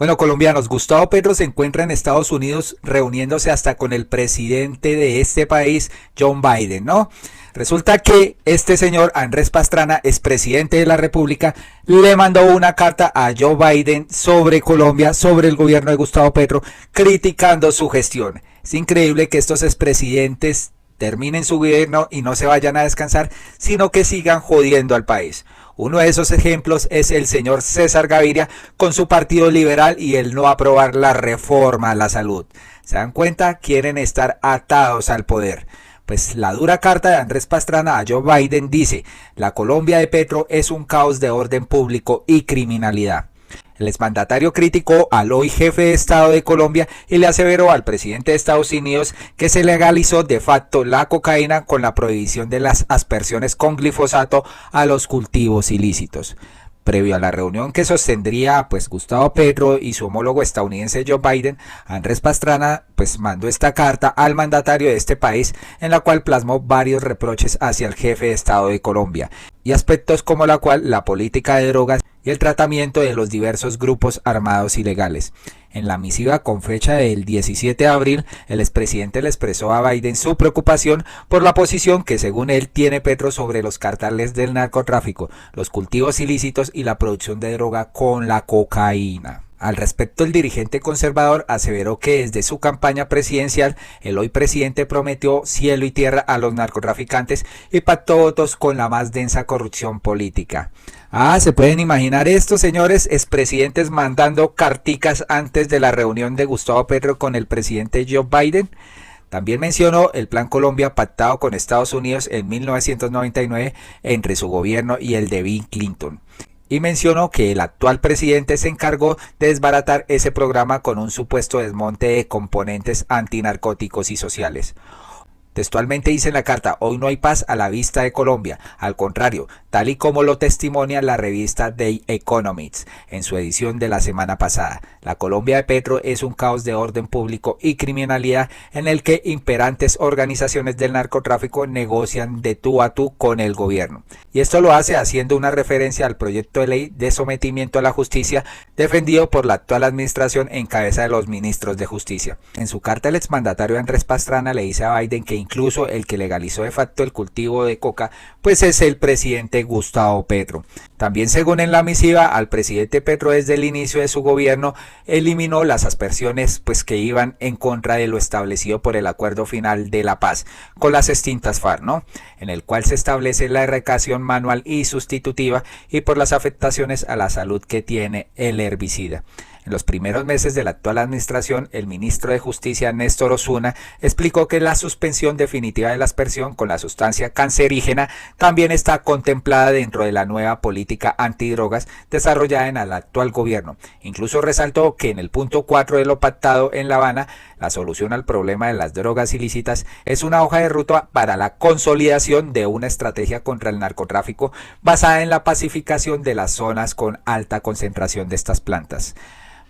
Bueno, colombianos, Gustavo Petro se encuentra en Estados Unidos reuniéndose hasta con el presidente de este país, John Biden, ¿no? Resulta que este señor Andrés Pastrana, expresidente de la República, le mandó una carta a Joe Biden sobre Colombia, sobre el gobierno de Gustavo Petro, criticando su gestión. Es increíble que estos expresidentes terminen su gobierno y no se vayan a descansar, sino que sigan jodiendo al país. Uno de esos ejemplos es el señor César Gaviria con su partido liberal y el no aprobar la reforma a la salud. ¿Se dan cuenta? Quieren estar atados al poder. Pues la dura carta de Andrés Pastrana a Joe Biden dice: la Colombia de Petro es un caos de orden público y criminalidad. El exmandatario criticó al hoy jefe de Estado de Colombia y le aseveró al presidente de Estados Unidos que se legalizó de facto la cocaína con la prohibición de las aspersiones con glifosato a los cultivos ilícitos. Previo a la reunión que sostendría Gustavo Petro y su homólogo estadounidense Joe Biden, Andrés Pastrana mandó esta carta al mandatario de este país, en la cual plasmó varios reproches hacia el jefe de Estado de Colombia y aspectos como la política de drogas y el tratamiento de los diversos grupos armados ilegales. En la misiva con fecha del 17 de abril, el expresidente le expresó a Biden su preocupación por la posición que según él tiene Petro sobre los carteles del narcotráfico, los cultivos ilícitos y la producción de droga con la cocaína. Al respecto, el dirigente conservador aseveró que desde su campaña presidencial, el hoy presidente prometió cielo y tierra a los narcotraficantes y pactó votos con la más densa corrupción política. ¿Se pueden imaginar esto, señores? Expresidentes mandando carticas antes de la reunión de Gustavo Petro con el presidente Joe Biden. También mencionó el Plan Colombia pactado con Estados Unidos en 1999 entre su gobierno y el de Bill Clinton. Y mencionó que el actual presidente se encargó de desbaratar ese programa con un supuesto desmonte de componentes antinarcóticos y sociales. Textualmente dice en la carta: hoy no hay paz a la vista de Colombia, al contrario, tal y como lo testimonia la revista The Economist en su edición de la semana pasada. La Colombia de Petro es un caos de orden público y criminalidad en el que imperantes organizaciones del narcotráfico negocian de tú a tú con el gobierno. Y esto lo hace haciendo una referencia al proyecto de ley de sometimiento a la justicia defendido por la actual administración en cabeza de los ministros de justicia. En su carta, el exmandatario Andrés Pastrana le dice a Biden que incluso el que legalizó de facto el cultivo de coca es el presidente Gustavo Petro. También, según en la misiva, al presidente Petro desde el inicio de su gobierno eliminó las aspersiones que iban en contra de lo establecido por el acuerdo final de la paz con las extintas FARC, ¿no? En el cual se establece la erradicación manual y sustitutiva y por las afectaciones a la salud que tiene el herbicida. En los primeros meses de la actual administración, el ministro de Justicia, Néstor Osuna, explicó que la suspensión definitiva de la aspersión con la sustancia cancerígena también está contemplada dentro de la nueva política antidrogas desarrollada en el actual gobierno. Incluso resaltó que en el punto 4 de lo pactado en La Habana, la solución al problema de las drogas ilícitas es una hoja de ruta para la consolidación de una estrategia contra el narcotráfico basada en la pacificación de las zonas con alta concentración de estas plantas.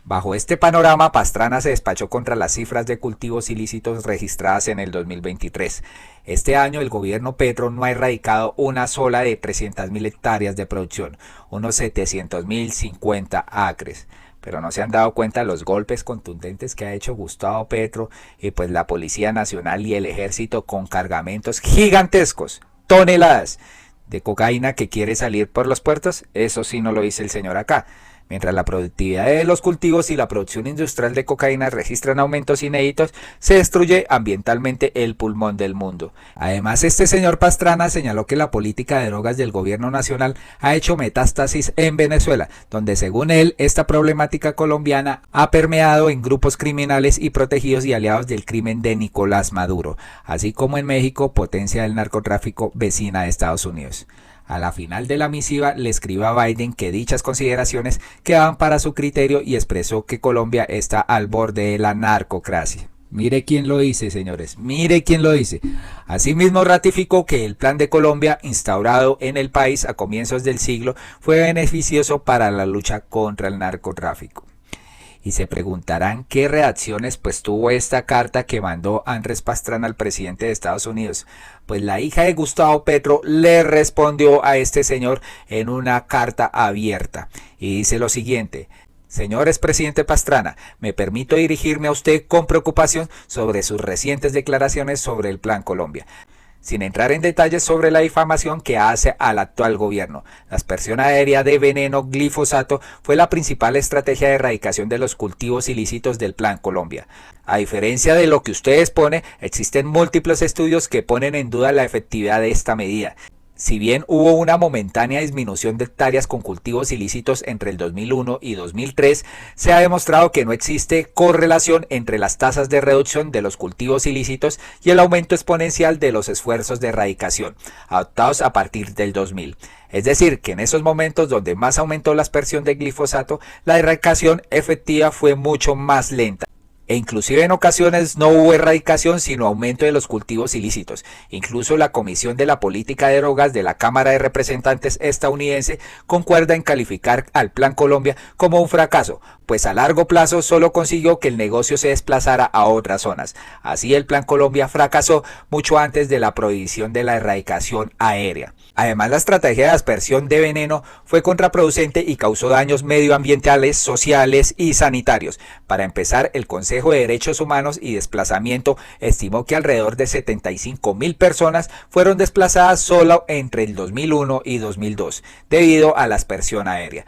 Bajo este panorama, Pastrana se despachó contra las cifras de cultivos ilícitos registradas en el 2023. Este año el gobierno Petro no ha erradicado una sola de 300.000 hectáreas de producción, unos 700.050 acres. Pero no se han dado cuenta los golpes contundentes que ha hecho Gustavo Petro y la Policía Nacional y el Ejército con cargamentos gigantescos, toneladas de cocaína que quiere salir por los puertos. Eso sí no lo dice el señor acá. Mientras la productividad de los cultivos y la producción industrial de cocaína registran aumentos inéditos, se destruye ambientalmente el pulmón del mundo. Además, este señor Pastrana señaló que la política de drogas del gobierno nacional ha hecho metástasis en Venezuela, donde según él, esta problemática colombiana ha permeado en grupos criminales y protegidos y aliados del crimen de Nicolás Maduro, así como en México, potencia del narcotráfico vecina de Estados Unidos. A la final de la misiva le escribió a Biden que dichas consideraciones quedaban para su criterio y expresó que Colombia está al borde de la narcocracia. Mire quién lo dice, señores, mire quién lo dice. Asimismo ratificó que el Plan de Colombia, instaurado en el país a comienzos del siglo, fue beneficioso para la lucha contra el narcotráfico. Y se preguntarán qué reacciones tuvo esta carta que mandó Andrés Pastrana al presidente de Estados Unidos. La hija de Gustavo Petro le respondió a este señor en una carta abierta y dice lo siguiente: Señor expresidente Pastrana, me permito dirigirme a usted con preocupación sobre sus recientes declaraciones sobre el Plan Colombia. Sin entrar en detalles sobre la difamación que hace al actual gobierno, la aspersión aérea de veneno glifosato fue la principal estrategia de erradicación de los cultivos ilícitos del Plan Colombia. A diferencia de lo que usted expone, existen múltiples estudios que ponen en duda la efectividad de esta medida. Si bien hubo una momentánea disminución de hectáreas con cultivos ilícitos entre el 2001 y 2003, se ha demostrado que no existe correlación entre las tasas de reducción de los cultivos ilícitos y el aumento exponencial de los esfuerzos de erradicación, adoptados a partir del 2000. Es decir, que en esos momentos donde más aumentó la aspersión de glifosato, la erradicación efectiva fue mucho más lenta. E inclusive en ocasiones no hubo erradicación sino aumento de los cultivos ilícitos. Incluso la Comisión de la Política de Drogas de la Cámara de Representantes estadounidense concuerda en calificar al Plan Colombia como un fracaso, pues a largo plazo solo consiguió que el negocio se desplazara a otras zonas. Así el Plan Colombia fracasó mucho antes de la prohibición de la erradicación aérea. Además, la estrategia de aspersión de veneno fue contraproducente y causó daños medioambientales, sociales y sanitarios. Para empezar, el Consejo de Derechos Humanos y Desplazamiento estimó que alrededor de 75.000 personas fueron desplazadas solo entre el 2001 y 2002 debido a la aspersión aérea.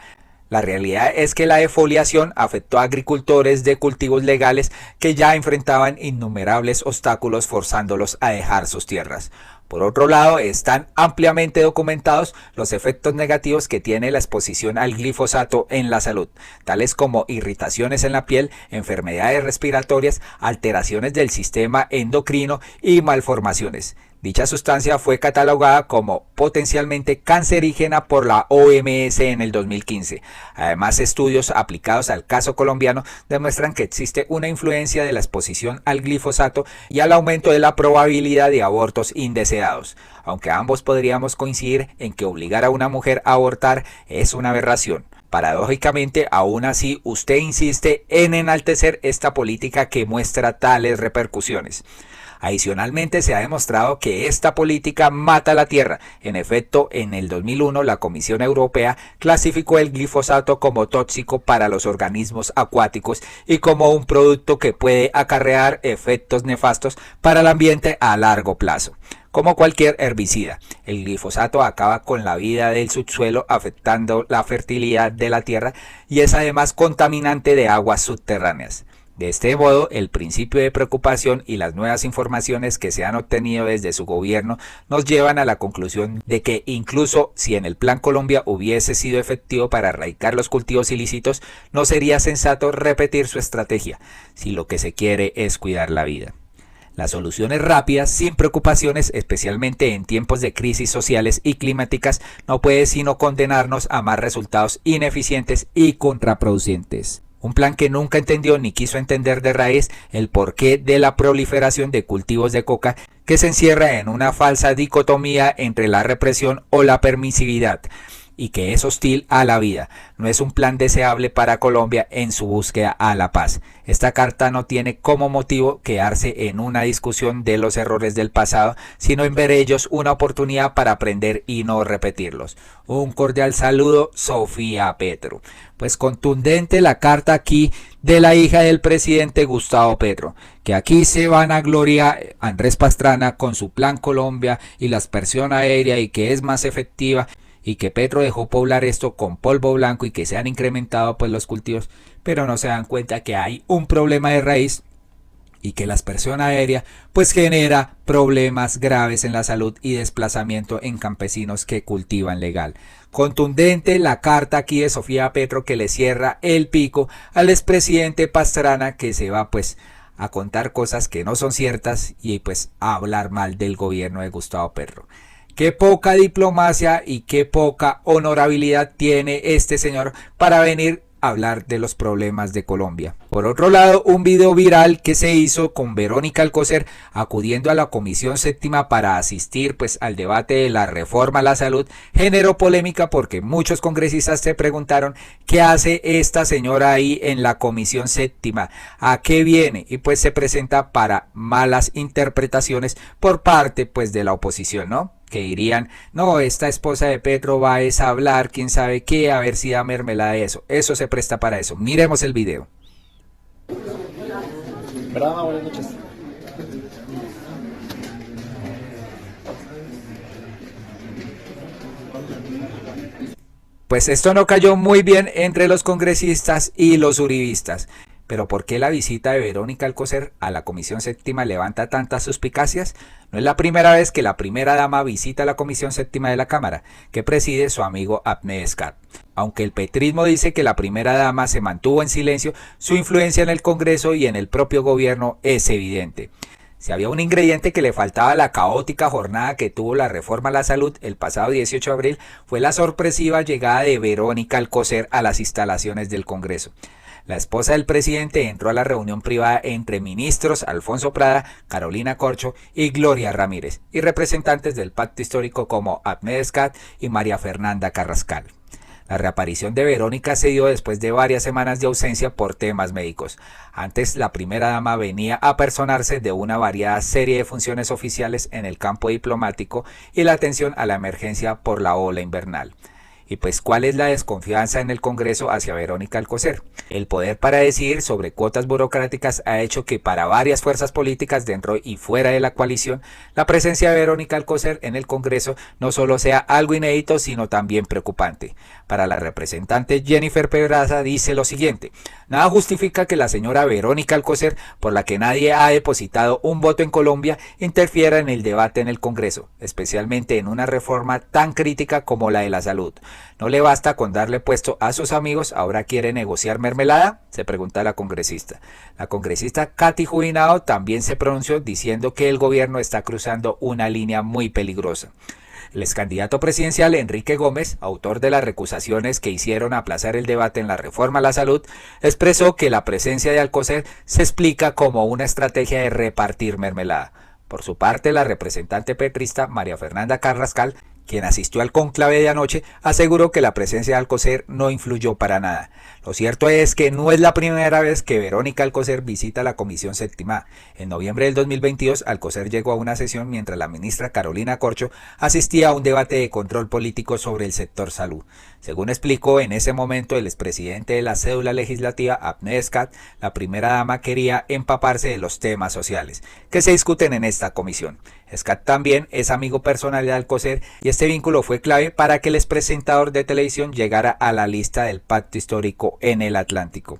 La realidad es que la defoliación afectó a agricultores de cultivos legales que ya enfrentaban innumerables obstáculos forzándolos a dejar sus tierras. Por otro lado, están ampliamente documentados los efectos negativos que tiene la exposición al glifosato en la salud, tales como irritaciones en la piel, enfermedades respiratorias, alteraciones del sistema endocrino y malformaciones. Dicha sustancia fue catalogada como potencialmente cancerígena por la OMS en el 2015. Además, estudios aplicados al caso colombiano demuestran que existe una influencia de la exposición al glifosato y al aumento de la probabilidad de abortos indeseados. Aunque ambos podríamos coincidir en que obligar a una mujer a abortar es una aberración. Paradójicamente, aún así, usted insiste en enaltecer esta política que muestra tales repercusiones. Adicionalmente, se ha demostrado que esta política mata la tierra. En efecto, en el 2001 la Comisión Europea clasificó el glifosato como tóxico para los organismos acuáticos y como un producto que puede acarrear efectos nefastos para el ambiente a largo plazo. Como cualquier herbicida, el glifosato acaba con la vida del subsuelo, afectando la fertilidad de la tierra y es además contaminante de aguas subterráneas. De este modo, el principio de preocupación y las nuevas informaciones que se han obtenido desde su gobierno nos llevan a la conclusión de que incluso si en el Plan Colombia hubiese sido efectivo para erradicar los cultivos ilícitos, no sería sensato repetir su estrategia, si lo que se quiere es cuidar la vida. Las soluciones rápidas, sin preocupaciones, especialmente en tiempos de crisis sociales y climáticas, no puede sino condenarnos a más resultados ineficientes y contraproducentes. Un plan que nunca entendió ni quiso entender de raíz el porqué de la proliferación de cultivos de coca, que se encierra en una falsa dicotomía entre la represión o la permisividad, y que es hostil a la vida. No es un plan deseable para Colombia en su búsqueda a la paz. Esta carta no tiene como motivo quedarse en una discusión de los errores del pasado, sino en ver ellos una oportunidad para aprender y no repetirlos. Un cordial saludo, Sofía Petro. Pues contundente la carta aquí de la hija del presidente Gustavo Petro, que aquí se van a gloria Andrés Pastrana con su Plan Colombia y la aspersión aérea y que es más efectiva, y que Petro dejó poblar esto con polvo blanco y que se han incrementado pues los cultivos, pero no se dan cuenta que hay un problema de raíz y que la aspersión aérea pues genera problemas graves en la salud y desplazamiento en campesinos que cultivan legal. Contundente la carta aquí de Sofía Petro, que le cierra el pico al expresidente Pastrana, que se va pues a contar cosas que no son ciertas y pues a hablar mal del gobierno de Gustavo Petro. Qué poca diplomacia y qué poca honorabilidad tiene este señor para venir a hablar de los problemas de Colombia. Por otro lado, un video viral que se hizo con Verónica Alcocer acudiendo a la Comisión Séptima para asistir pues al debate de la reforma a la salud generó polémica porque muchos congresistas se preguntaron qué hace esta señora ahí en la Comisión Séptima, a qué viene, y pues se presenta para malas interpretaciones por parte pues de la oposición, ¿no? que dirían, no, esta esposa de Petro va a hablar, quién sabe qué, a ver si da mermelada de eso. Eso se presta para eso. Miremos el video. Brava, buenas noches. Pues esto no cayó muy bien entre los congresistas y los uribistas. Pero ¿por qué la visita de Verónica Alcocer a la Comisión Séptima levanta tantas suspicacias? No es la primera vez que la primera dama visita la Comisión Séptima de la Cámara, que preside su amigo Ahmed Escat. Aunque el petrismo dice que la primera dama se mantuvo en silencio, su influencia en el Congreso y en el propio gobierno es evidente. Si había un ingrediente que le faltaba a la caótica jornada que tuvo la reforma a la salud el pasado 18 de abril, fue la sorpresiva llegada de Verónica Alcocer a las instalaciones del Congreso. La esposa del presidente entró a la reunión privada entre ministros Alfonso Prada, Carolina Corcho y Gloria Ramírez, y representantes del pacto histórico como Ahmed Escat y María Fernanda Carrascal. La reaparición de Verónica se dio después de varias semanas de ausencia por temas médicos. Antes, la primera dama venía a personarse de una variada serie de funciones oficiales en el campo diplomático y la atención a la emergencia por la ola invernal. Y pues, ¿cuál es la desconfianza en el Congreso hacia Verónica Alcocer? El poder para decidir sobre cuotas burocráticas ha hecho que para varias fuerzas políticas dentro y fuera de la coalición, la presencia de Verónica Alcocer en el Congreso no solo sea algo inédito, sino también preocupante. Para la representante Jennifer Pedraza dice lo siguiente: nada justifica que la señora Verónica Alcocer, por la que nadie ha depositado un voto en Colombia, interfiera en el debate en el Congreso, especialmente en una reforma tan crítica como la de la salud. ¿No le basta con darle puesto a sus amigos, ahora quiere negociar mermelada?, se pregunta la congresista. La congresista Katy Jubinado también se pronunció diciendo que el gobierno está cruzando una línea muy peligrosa. El excandidato presidencial Enrique Gómez, autor de las recusaciones que hicieron aplazar el debate en la reforma a la salud, expresó que la presencia de Alcocer se explica como una estrategia de repartir mermelada. Por su parte, la representante petrista María Fernanda Carrascal, quien asistió al cónclave de anoche, aseguró que la presencia de Alcocer no influyó para nada. Lo cierto es que no es la primera vez que Verónica Alcocer visita la Comisión Séptima. En noviembre del 2022, Alcocer llegó a una sesión mientras la ministra Carolina Corcho asistía a un debate de control político sobre el sector salud. Según explicó en ese momento el expresidente de la cédula legislativa, Ahmed Escat, la primera dama quería empaparse de los temas sociales que se discuten en esta comisión. Escat también es amigo personal de Alcocer y este vínculo fue clave para que el expresentador de televisión llegara a la lista del pacto histórico en el Atlántico.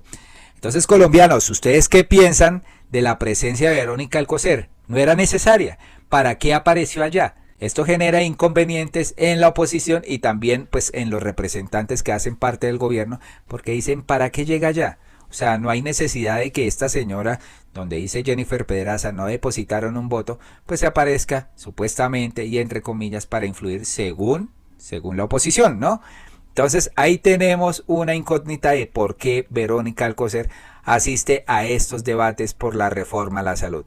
Entonces, colombianos, ¿ustedes qué piensan de la presencia de Verónica Alcocer? ¿No era necesaria? ¿Para qué apareció allá? Esto genera inconvenientes en la oposición y también pues en los representantes que hacen parte del gobierno, porque dicen, ¿para qué llega allá? O sea, no hay necesidad de que esta señora, donde dice Jennifer Pedraza, no depositaron un voto, pues se aparezca supuestamente y entre comillas para influir según la oposición, ¿no? Entonces ahí tenemos una incógnita de por qué Verónica Alcocer asiste a estos debates por la reforma a la salud.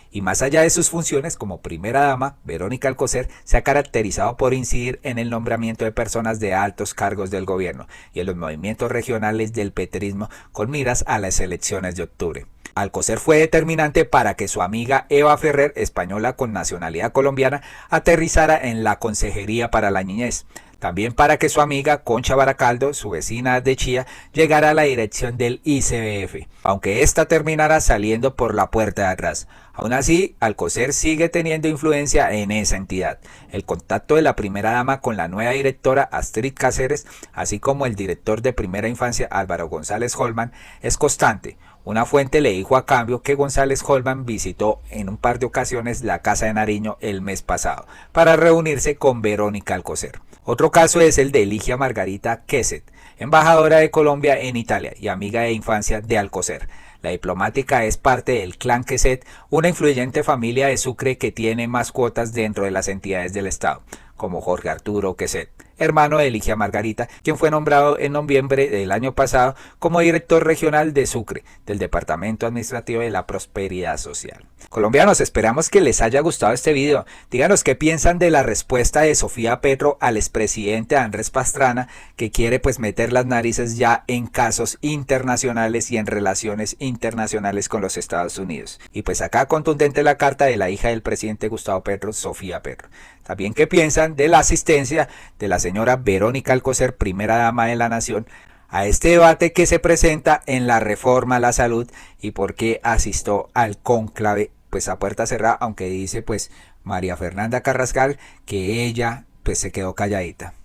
Y más allá de sus funciones como primera dama, Verónica Alcocer se ha caracterizado por incidir en el nombramiento de personas de altos cargos del gobierno y en los movimientos regionales del petrismo con miras a las elecciones de octubre. Alcocer fue determinante para que su amiga Eva Ferrer, española con nacionalidad colombiana, aterrizara en la Consejería para la Niñez. También para que su amiga Concha Baracaldo, su vecina de Chía, llegara a la dirección del ICBF, aunque ésta terminara saliendo por la puerta de atrás. Aún así, Alcocer sigue teniendo influencia en esa entidad. El contacto de la primera dama con la nueva directora Astrid Cáceres, así como el director de primera infancia Álvaro González Holman, es constante. Una fuente le dijo a cambio que González Holman visitó en un par de ocasiones la Casa de Nariño el mes pasado para reunirse con Verónica Alcocer. Otro caso es el de Ligia Margarita Queset, embajadora de Colombia en Italia y amiga de infancia de Alcocer. La diplomática es parte del clan Queset, una influyente familia de Sucre que tiene mascotas dentro de las entidades del Estado, como Jorge Arturo Queset. hermano de Ligia Margarita, quien fue nombrado en noviembre del año pasado como director regional de Sucre, del Departamento Administrativo de la Prosperidad Social. Colombianos, esperamos que les haya gustado este video. Díganos qué piensan de la respuesta de Sofía Petro al expresidente Andrés Pastrana, que quiere pues meter las narices ya en casos internacionales y en relaciones internacionales con los Estados Unidos. Y pues acá contundente la carta de la hija del presidente Gustavo Petro, Sofía Petro. También qué piensan de la asistencia de la señora Verónica Alcocer, primera dama de la nación, a este debate que se presenta en la reforma a la salud y por qué asistió al cónclave pues a puerta cerrada, aunque dice pues María Fernanda Carrascal que ella pues se quedó calladita.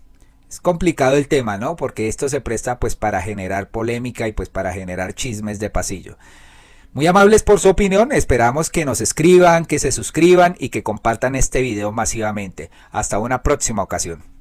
Es complicado el tema, ¿no? Porque esto se presta pues para generar polémica y pues para generar chismes de pasillo. Muy amables por su opinión, esperamos que nos escriban, que se suscriban y que compartan este video masivamente. Hasta una próxima ocasión.